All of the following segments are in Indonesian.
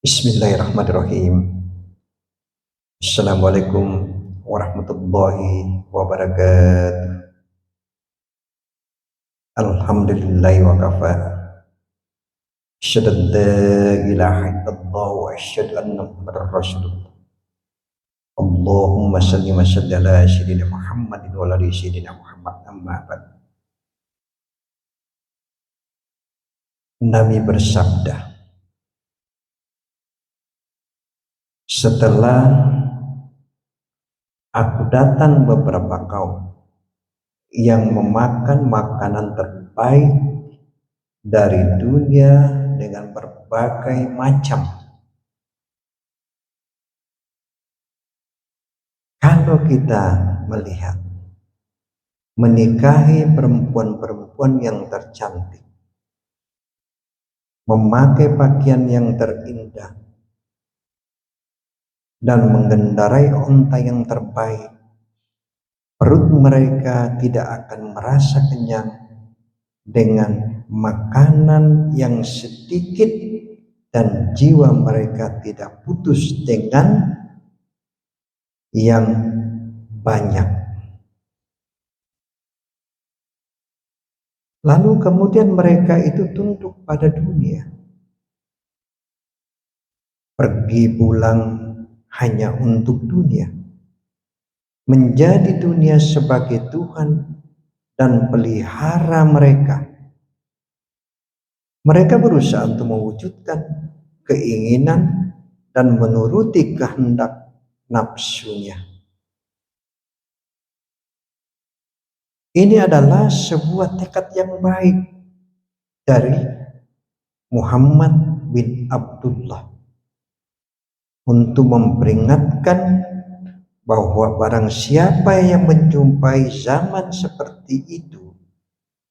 Bismillahirrahmanirrahim. Assalamualaikum warahmatullahi wabarakatuh. Alhamdulillahi wa kafa. Asyhadu an la ilaha illallah wa asyhadu anna Muhammadar Rasulullah. Allahumma salli wa sallim ala sayyidina Muhammadin wa ala ali sayyidina Muhammad amma ba'd. Nabi bersabda, setelah aku datang beberapa kaum yang memakan makanan terbaik dari dunia dengan berbagai macam. Kalau kita melihat menikahi perempuan-perempuan yang tercantik, memakai pakaian yang terindah, dan mengendarai onta yang terbaik, perut mereka tidak akan merasa kenyang dengan makanan yang sedikit, dan jiwa mereka tidak putus dengan yang banyak. Lalu kemudian mereka itu tunduk pada dunia, pergi pulang hanya untuk dunia, menjadi dunia sebagai Tuhan dan pelihara mereka. Mereka berusaha untuk mewujudkan keinginan dan menuruti kehendak nafsunya. Ini adalah sebuah tekad yang baik dari Muhammad bin Abdullah untuk memperingatkan bahwa barang siapa yang menjumpai zaman seperti itu,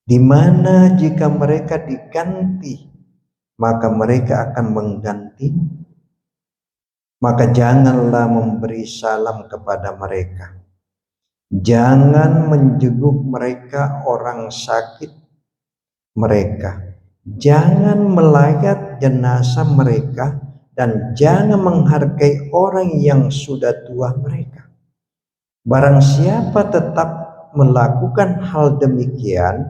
di mana jika mereka diganti maka mereka akan mengganti, maka janganlah memberi salam kepada mereka, jangan menjenguk mereka orang sakit mereka, jangan melayat jenazah mereka, dan jangan menghargai orang yang sudah tua mereka. Barang siapa tetap melakukan hal demikian,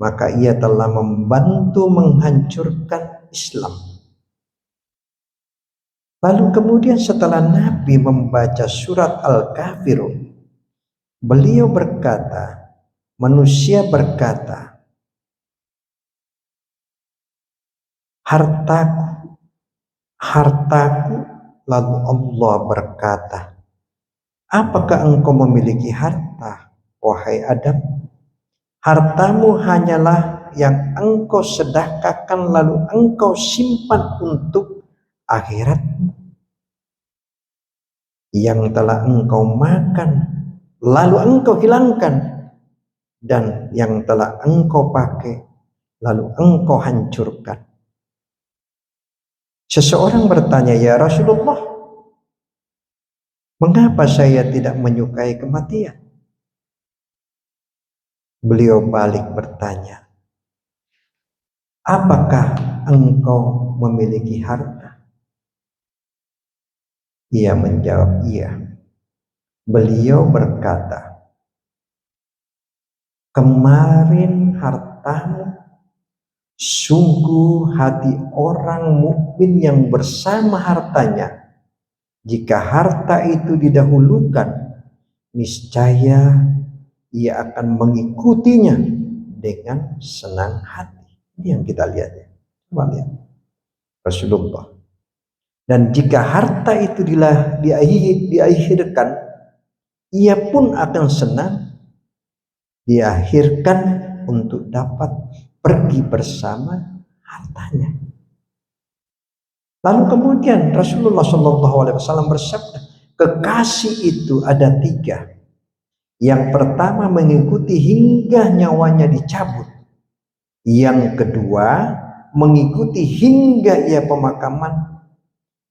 maka ia telah membantu menghancurkan Islam. Lalu kemudian setelah Nabi membaca surat Al-Kafirun, beliau berkata, manusia berkata, hartaku, hartaku. Lalu Allah berkata, apakah engkau memiliki harta, wahai Adam? Hartamu hanyalah yang engkau sedekahkan lalu engkau simpan untuk akhiratmu, yang telah engkau makan lalu engkau hilangkan, dan yang telah engkau pakai lalu engkau hancurkan. Seseorang bertanya, ya Rasulullah, mengapa saya tidak menyukai kematian? Beliau balik bertanya, apakah engkau memiliki harta? Ia menjawab, iya. Beliau berkata, kemarin hartamu, sungguh hati orang mukmin yang bersama hartanya, jika harta itu didahulukan, niscaya ia akan mengikutinya dengan senang hati. Ini yang kita lihat ya. Coba lihat Rasulullah. Dan jika harta itu diakhirkan, ia pun akan senang diakhirkan untuk dapat pergi bersama hartanya. Lalu kemudian Rasulullah SAW bersabda, kekasih itu ada 3. Yang pertama mengikuti hingga nyawanya dicabut. Yang kedua mengikuti hingga ia pemakaman.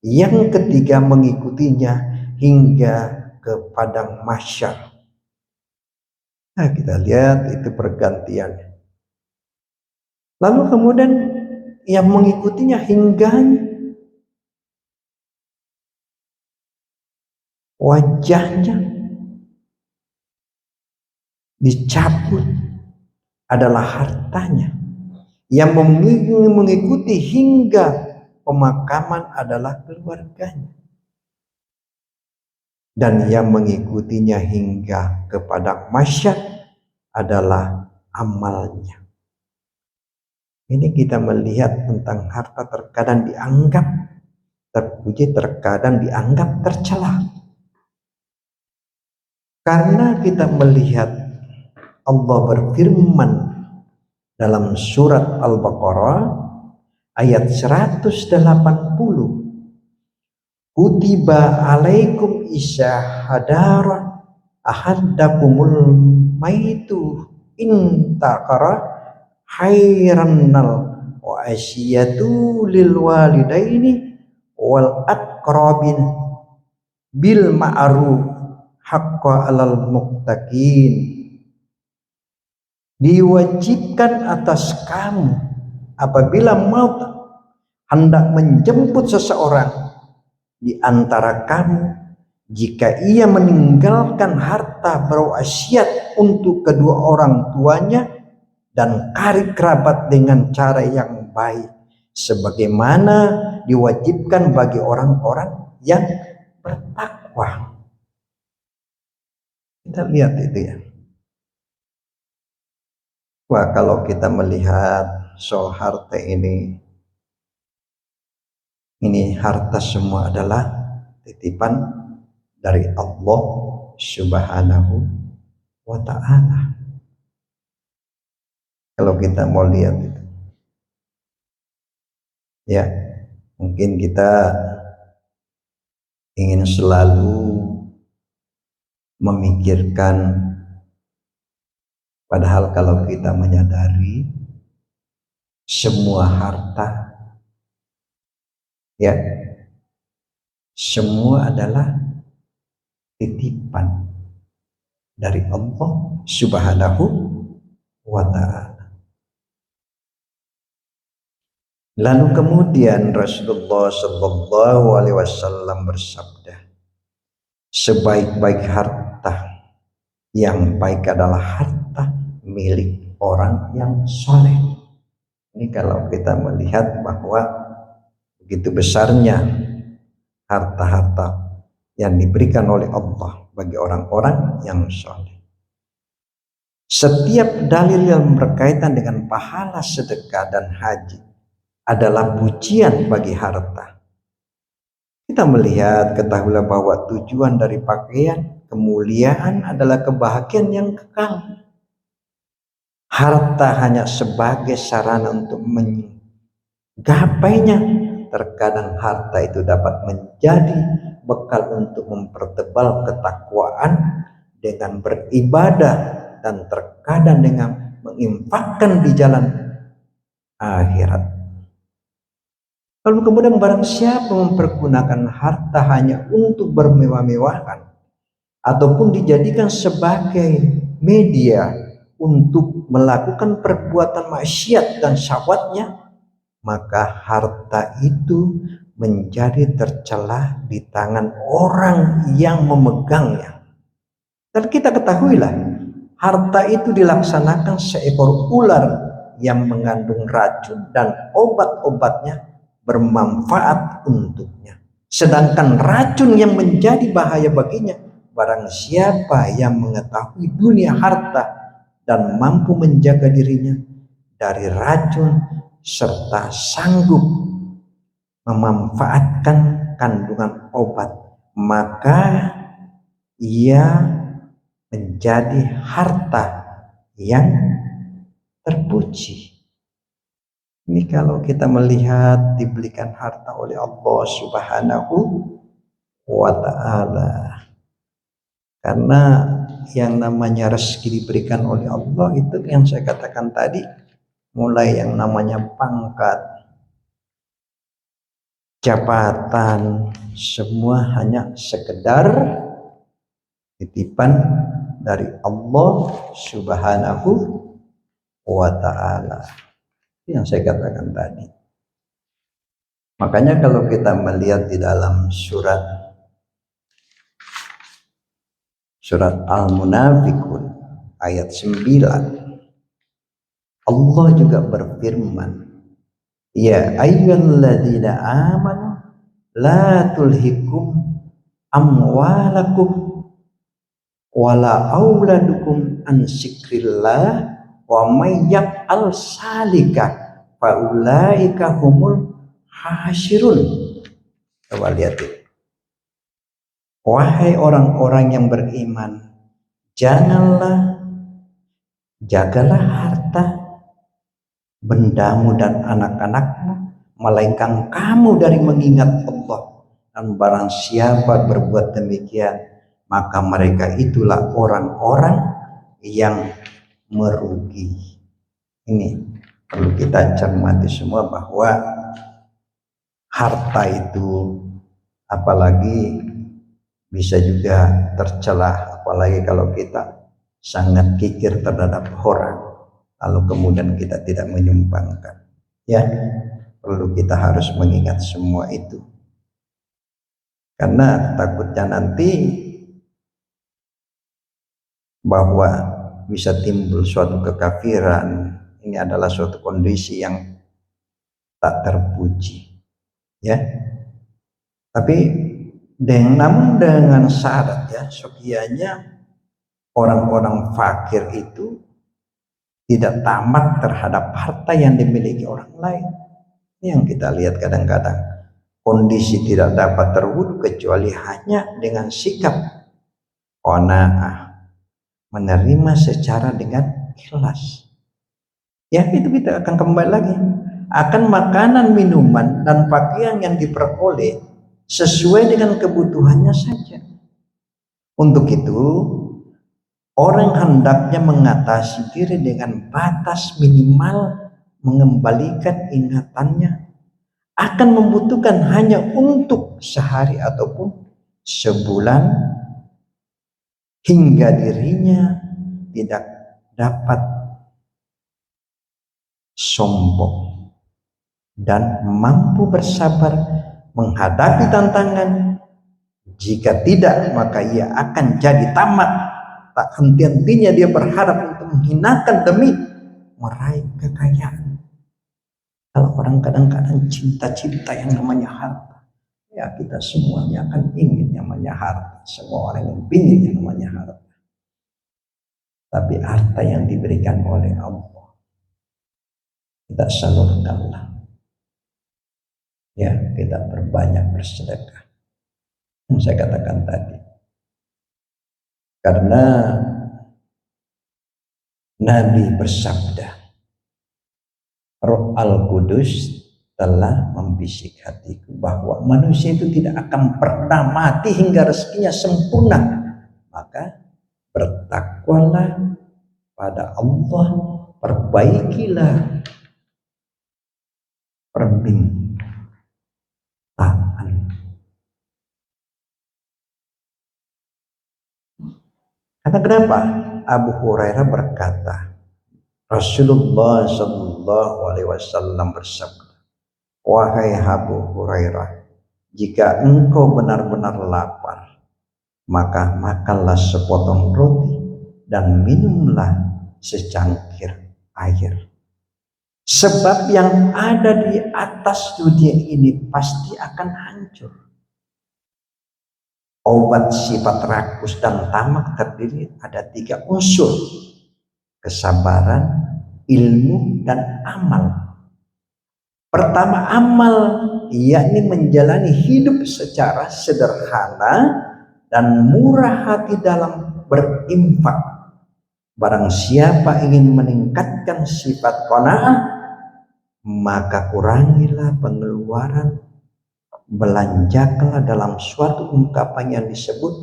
Yang ketiga mengikutinya hingga ke padang mahsyar. Nah, kita lihat itu pergantiannya. Lalu kemudian yang mengikutinya hingga wajahnya dicabut adalah hartanya. Yang mengikuti hingga pemakaman adalah keluarganya. Dan yang mengikutinya hingga kepada masyad adalah amalnya. Ini kita melihat tentang harta terkadang dianggap terpuji, terkadang dianggap tercela. Karena kita melihat Allah berfirman dalam surat Al-Baqarah ayat 180, kutiba alaikum isyahadara ahaddakumul maitu intakara hairannal wa asyiyatu lil walidaini wal aqrabin bil ma'ruf haqqa alal muttaqin. Diwajibkan atas kamu apabila maut hendak menjemput seseorang di antara kamu, jika ia meninggalkan harta berwasiat untuk kedua orang tuanya dan karib kerabat dengan cara yang baik, sebagaimana diwajibkan bagi orang-orang yang bertakwa. Kita lihat itu ya. Wah, kalau kita melihat soal harta ini harta semua adalah titipan dari Allah Subhanahu wa ta'ala. Kalau kita mau lihat itu, ya mungkin kita ingin selalu memikirkan, padahal kalau kita menyadari semua harta, ya semua adalah titipan dari Allah Subhanahu wa ta'ala. Lalu kemudian Rasulullah Shallallahu Alaihi Wasallam bersabda, sebaik-baik harta yang baik adalah harta milik orang yang soleh. Ini kalau kita melihat bahwa begitu besarnya harta-harta yang diberikan oleh Allah bagi orang-orang yang soleh. Setiap dalil yang berkaitan dengan pahala sedekah dan haji adalah pujian bagi harta. Kita melihat, ketahuilah bahwa tujuan dari pakaian, kemuliaan adalah kebahagiaan yang kekal. Harta hanya sebagai sarana untuk menggapainya. Terkadang harta itu dapat menjadi bekal untuk mempertebal ketakwaan dengan beribadah, dan terkadang dengan menginfakkan di jalan akhirat. Lalu kemudian barang siapa mempergunakan harta hanya untuk bermewah-mewahan ataupun dijadikan sebagai media untuk melakukan perbuatan maksiat dan syahwatnya, maka harta itu menjadi tercela di tangan orang yang memegangnya. Dan kita ketahuilah, harta itu dilaksanakan seekor ular yang mengandung racun dan obat-obatnya bermanfaat untuknya. Sedangkan racun yang menjadi bahaya baginya, barang siapa yang mengetahui dunia harta dan mampu menjaga dirinya dari racun serta sanggup memanfaatkan kandungan obat, maka ia menjadi harta yang terpuji. Ini kalau kita melihat diberikan harta oleh Allah Subhanahu wa ta'ala. Karena yang namanya rezeki diberikan oleh Allah itu yang saya katakan tadi, mulai yang namanya pangkat, jabatan, semua hanya sekedar titipan dari Allah Subhanahu wa ta'ala. Yang saya katakan tadi. Makanya kalau kita melihat di dalam surat Surat Al-Munafikun ayat 9. Allah juga berfirman, ya ayyuhalladzina amanu la tulhikum amwalakum wala auladukum an zikrillah wa may yaf'al salika faulaika humul hasyirun. Coba lihat itu. Wahai orang-orang yang beriman, jagalah harta, bendamu dan anak-anakmu, melainkan kamu dari mengingat Allah. Dan barang siapa berbuat demikian, maka mereka itulah orang-orang yang merugi. Ini perlu kita cermati semua, bahwa harta itu apalagi bisa juga tercelah, apalagi kalau kita sangat kikir terhadap orang, lalu kemudian kita tidak menyumbangkan. Ya, perlu kita harus mengingat semua itu. Karena takutnya nanti bahwa bisa timbul suatu kekafiran. Ini adalah suatu kondisi yang tak terpuji, ya. Tapi namun dengan syarat, ya, sekiranya orang-orang fakir itu tidak tamak terhadap harta yang dimiliki orang lain. Ini yang kita lihat kadang-kadang. Kondisi tidak dapat terwujud kecuali hanya dengan sikap qanaah, menerima secara dengan ikhlas. Ya, itu kita akan kembali lagi. Akan makanan, minuman, dan pakaian yang diperoleh sesuai dengan kebutuhannya saja. Untuk itu, orang hendaknya mengatasi diri dengan batas minimal, mengembalikan ingatannya akan membutuhkan hanya untuk sehari ataupun sebulan, hingga dirinya tidak dapat sombong dan mampu bersabar menghadapi tantangan. Jika tidak, maka ia akan jadi tamak, tak henti-hentinya dia berharap untuk menghinakan demi meraih kekayaan. Kalau orang kadang-kadang cinta-cinta yang namanya harta, ya kita semuanya akan ingin yang namanya harta. Semua orang yang ingin yang namanya harta. Tapi harta yang diberikan oleh Allah, kita salurkanlah. Ya, kita berbanyak bersedekah. Yang saya katakan tadi. Karena Nabi bersabda, Roh Al-Qudus telah membisik hatiku bahwa manusia itu tidak akan pernah mati hingga rezekinya sempurna. Maka bertakwalah pada Allah, perbaikilah permintaan. Karena kenapa? Abu Hurairah berkata, Rasulullah Shallallahu Alaihi Wasallam bersabda, wahai Abu Hurairah, jika engkau benar-benar lapar, maka makanlah sepotong roti dan minumlah secangkir air. Sebab yang ada di atas dunia ini pasti akan hancur. Obat sifat rakus dan tamak terdiri ada 3 unsur: kesabaran, ilmu, dan amal. Pertama, amal, yakni menjalani hidup secara sederhana dan murah hati dalam berinfak. Barang siapa ingin meningkatkan sifat qanaah, maka kurangilah pengeluaran, belanjakanlah. Dalam suatu ungkapan yang disebut,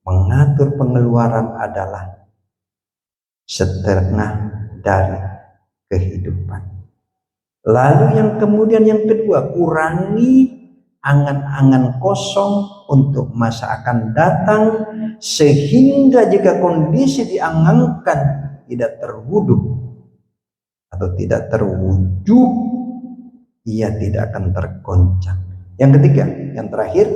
mengatur pengeluaran adalah setengah dari kehidupan. Lalu yang kedua, kurangi angan-angan kosong untuk masa akan datang, sehingga jika kondisi diangankan tidak terwujud atau tidak terwujud, ia tidak akan tergoncang. Yang ketiga, yang terakhir,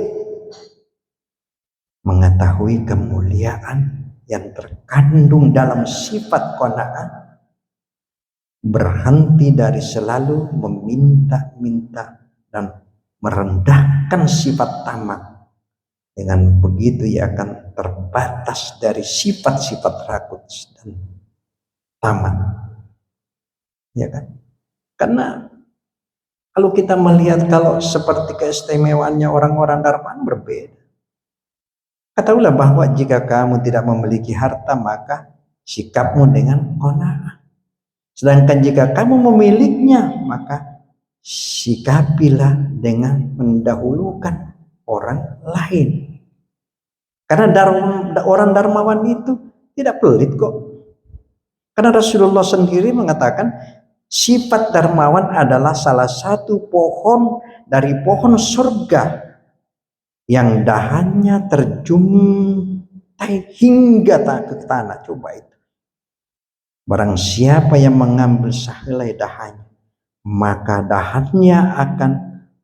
mengetahui kemuliaan yang terkandung dalam sifat qanaah berhenti dari selalu meminta-minta dan merendahkan sifat tamak. Dengan begitu ia akan terbatas dari sifat-sifat rakus dan tamak. Ya kan? Karena kalau kita melihat kalau seperti keistimewaannya orang-orang Darman berbeda. Ketahuilah bahwa jika kamu tidak memiliki harta maka sikapmu dengan qanaah. Sedangkan jika kamu memilikinya maka sikapilah dengan mendahulukan orang lain. Karena orang dermawan itu tidak pelit kok. Karena Rasulullah sendiri mengatakan sifat dermawan adalah salah satu pohon dari pohon surga yang dahannya terjuntai hingga ke tanah. Coba itu. Barang siapa yang mengambil sehelai dahannya, maka dahannya akan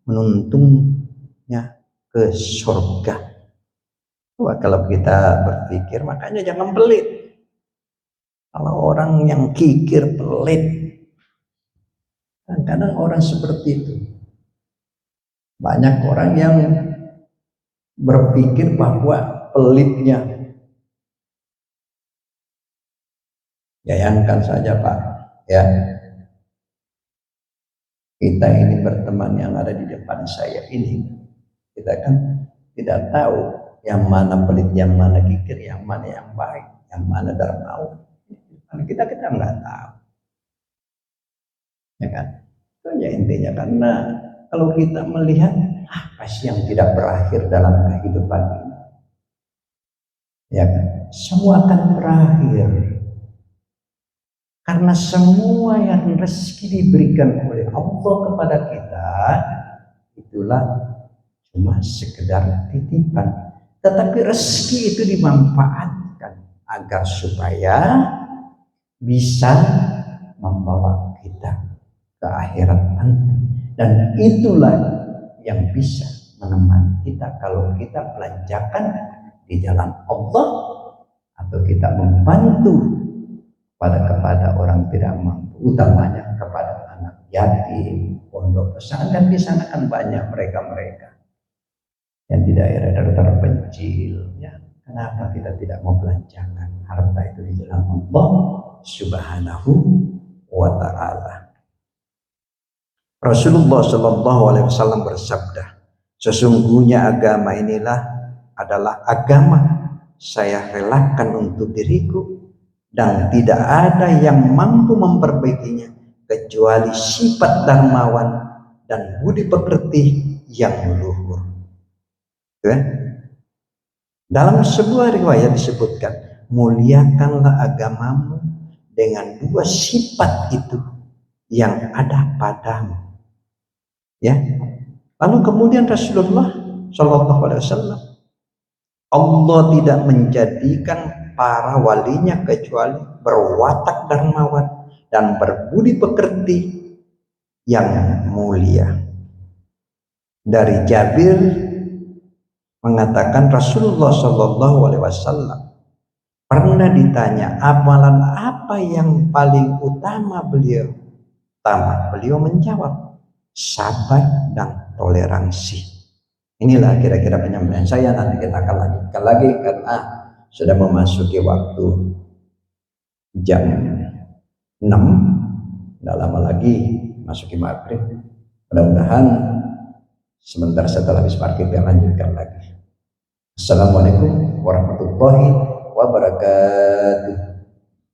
menuntungnya ke surga. Wah, kalau kita berpikir, makanya jangan pelit. Kalau orang yang kikir, pelit, kadang-kadang orang seperti itu. Banyak orang yang berpikir bahwa pelitnya, bayangkan saja Pak, ya, kita ini berteman yang ada di depan saya ini, kita kan tidak tahu yang mana pelit, yang mana kikir, yang mana yang baik, yang mana dermawan. Kita nggak tahu, ya kan? Itu ya intinya. Karena kalau kita melihat apa sih yang tidak berakhir dalam kehidupan ini, ya kan? Semua akan berakhir. Karena semua yang rezeki diberikan oleh Allah kepada kita itulah cuma sekedar titipan. Tetapi rezeki itu dimanfaatkan agar supaya bisa membawa kita ke akhirat nanti. Dan itulah yang bisa menemani kita kalau kita belanjakan di jalan Allah atau kita membantu kepada orang tidak mampu, utamanya kepada anak yatim, pondok pesantren. Di sana kan banyak mereka-mereka yang di daerah terpencil, ya. Kenapa kita tidak mau belanjakan harta itu di jalan Allah Subhanahu wa ta'ala? Rasulullah Shallallahu Alaihi Wasallam bersabda, sesungguhnya agama inilah adalah agama saya relakan untuk diriku, dan tidak ada yang mampu memperbaikinya kecuali sifat dermawan dan budi pekerti yang luhur. Ya? Dalam sebuah riwayat disebutkan, muliakanlah agamamu dengan dua sifat itu yang ada padamu. Ya. Lalu kemudian Rasulullah Shallallahu Alaihi Wasallam, Allah tidak menjadikan para walinya kecuali berwatak dermawan dan berbudi pekerti yang mulia. Dari Jabir mengatakan Rasulullah Shallallahu Alaihi Wasallam pernah ditanya amalan apa yang paling utama beliau menjawab sabar dan toleransi. Inilah kira-kira penyampaian saya. Nanti kita akan lanjutkan lagi karena sudah memasuki waktu jam 6, tidak lama lagi masuki maghrib. Mudah-mudahan sebentar setelah habis maghrib kita lanjutkan lagi. Assalamualaikum warahmatullahi wabarakatuh.